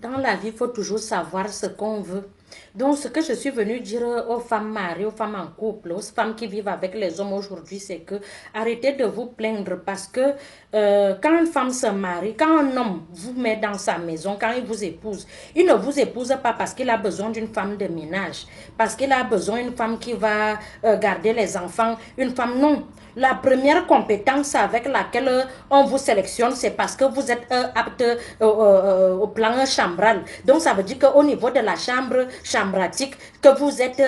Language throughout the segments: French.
Dans la vie, il faut toujours savoir ce qu'on veut. Donc, ce que je suis venue dire aux femmes mariées, aux femmes en couple, aux femmes qui vivent avec les hommes aujourd'hui, c'est que arrêtez de vous plaindre parce que quand une femme se marie, quand un homme vous met dans sa maison, quand il vous épouse, il ne vous épouse pas parce qu'il a besoin d'une femme de ménage, parce qu'il a besoin d'une femme qui va garder les enfants, une femme non. La première compétence avec laquelle on vous sélectionne, c'est parce que vous êtes apte au plan chambral. Donc, ça veut dire qu'au niveau de la chambre chambratique, que vous êtes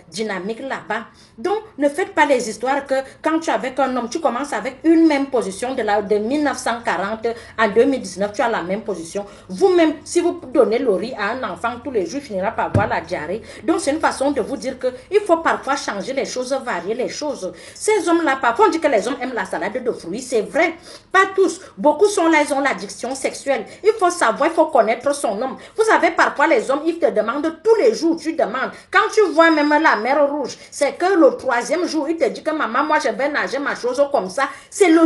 dynamique là-bas. Donc, ne faites pas les histoires que quand tu es avec un homme, tu commences avec une même position de 1940 à 2019, tu as la même position. Vous-même, si vous donnez le riz à un enfant tous les jours, il finira par avoir la diarrhée. Donc, c'est une façon de vous dire qu'il faut parfois changer les choses, varier les choses. Ces hommes-là, parfois, on dit que les hommes aiment la salade de fruits. C'est vrai. Pas tous. Beaucoup sont là, ils ont l'addiction sexuelle. Il faut savoir, il faut connaître son homme. Vous savez, parfois, les hommes, ils te demandent tous les jours, tu demandes. Quand tu vois même la mer rouge, c'est que le troisième jour, il te dit que maman, moi, je vais nager ma chose comme ça. C'est lui.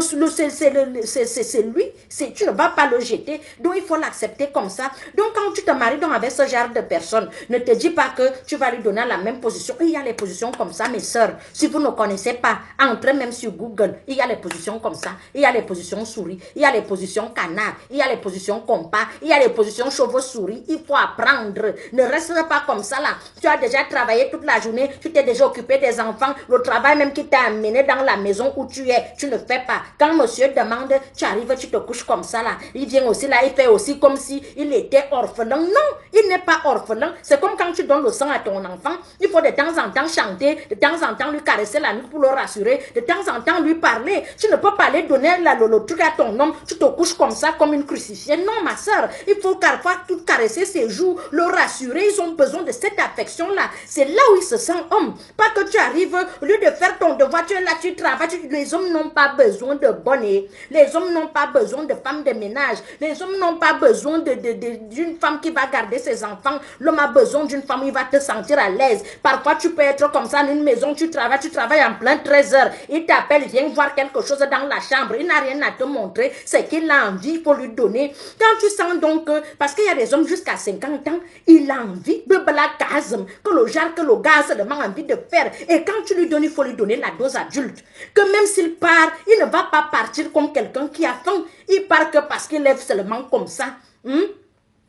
Tu ne vas pas le jeter. Donc, il faut l'accepter comme ça. Donc, quand tu te maries donc, avec ce genre de personne, ne te dis pas que tu vas lui donner la même position. Il y a les positions comme ça, mes sœurs. Si vous ne connaissez pas, entrez même sur Google. Il y a les positions comme ça. Il y a les positions souris. Il y a les positions canard. Il y a les positions compas. Il y a les positions chevaux-souris. Il faut apprendre. Ne reste pas comme ça là. Tu as déjà travaillé toute la journée. Tu t'es déjà occupé des enfants. Le travail même qui t'a amené dans la maison où tu es, tu ne fais pas. Quand monsieur demande, tu arrives, tu te couches comme ça là. Il vient aussi là, il fait aussi comme si il était orphelin. Non, il n'est pas orphelin. C'est comme quand tu donnes le sang à ton enfant. Il faut de temps en temps chanter, de temps en temps lui caresser la nuque pour le rassurer, de temps en temps lui parler. Tu ne peux pas aller donner le truc à ton homme. Tu te couches comme ça, comme une crucifiée. Non, ma soeur, il faut parfois tout caresser ses joues, le rassurer. Ils ont besoin de cette affection-là. C'est là où ils se sentent homme. Pas que tu arrives, au lieu de faire ton devoir, tu es là, tu travailles. Les hommes n'ont pas besoin de bonnet. Les hommes n'ont pas besoin de femmes de ménage. Les hommes n'ont pas besoin d'une femme qui va garder ses enfants. L'homme a besoin d'une femme, il va te sentir à l'aise. Parfois, tu peux être comme ça dans une maison, tu travailles en plein 13 heures. Il t'appelle, viens voir quelque chose dans la chambre. Il n'a rien à te montrer. C'est qu'il a envie, il faut lui donner. Quand tu sens donc, parce qu'il y a des hommes jusqu'à 50 ans, il a envie de blagasme, que le gaz seulement envie de faire. Et quand tu lui donnes, il faut lui donner la dose adulte. Que même s'il part, il ne va pas partir comme quelqu'un qui a faim. Il part que parce qu'il lève seulement comme ça.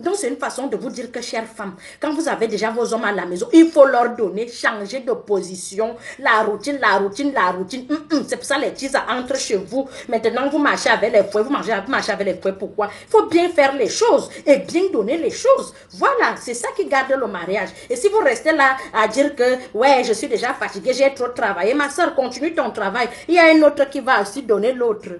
Donc, c'est une façon de vous dire que, chère femme, quand vous avez déjà vos hommes à la maison, il faut leur donner, changer de position, la routine. C'est pour ça les tises entrent chez vous. Maintenant, vous marchez avec les fouets, vous marchez avec les fouets. Pourquoi? Il faut bien faire les choses et bien donner les choses. Voilà, c'est ça qui garde le mariage. Et si vous restez là à dire que, ouais, je suis déjà fatiguée, j'ai trop travaillé, ma soeur, continue ton travail. Il y a une autre qui va aussi donner l'autre.